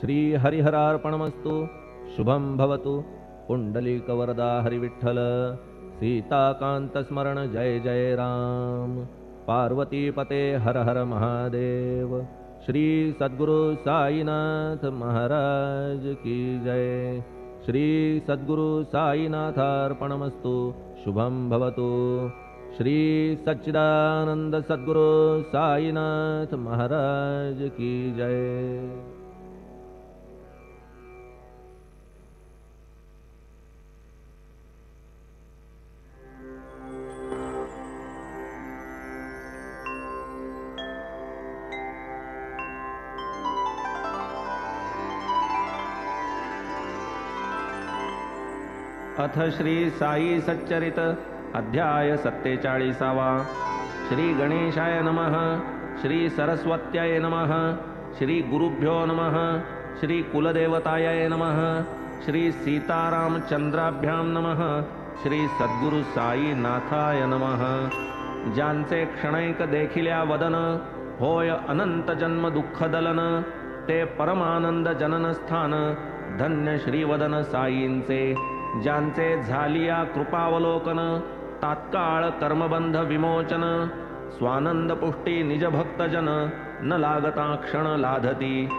श्री हरिहरार्पणमस्तु। शुभं भवतु। पुंडलीकवरदा हरिविठ्ठल। सीताकांत स्मरण जय जय राम। पार्वतीपते हर हर महादेव। श्री सद्गुरु साईनाथ महाराज की जय। श्री सद्गुरु साईनाथार्पणमस्तु। शुभं भवतु। श्री सच्चिदानंद सद्गुरु साईनाथ महाराज की जय। अथ श्री साई सच्चरित अध्याय 47। श्री गणेशाय नमः। श्री सरस्वत्याय नमः। श्री गुरुभ्यो नमः। श्री कुलदेवताय नमः। श्री सीतारामचंद्राभ्यां नमः। श्री सद्गुरु साईनाथाय नमः। ज्यांचे क्षणैक देखिल्या वदन होय अनंत जन्म दुःख दलन, ते परमानंद जनन स्थान धन्य श्रीवदन साईंचे। ज्यांचे झालिया कृपावलोकन तात्काळ कर्मबंध विमोचन, स्वानंद पुष्टी निज भक्तजन न लागता क्षण लाधती।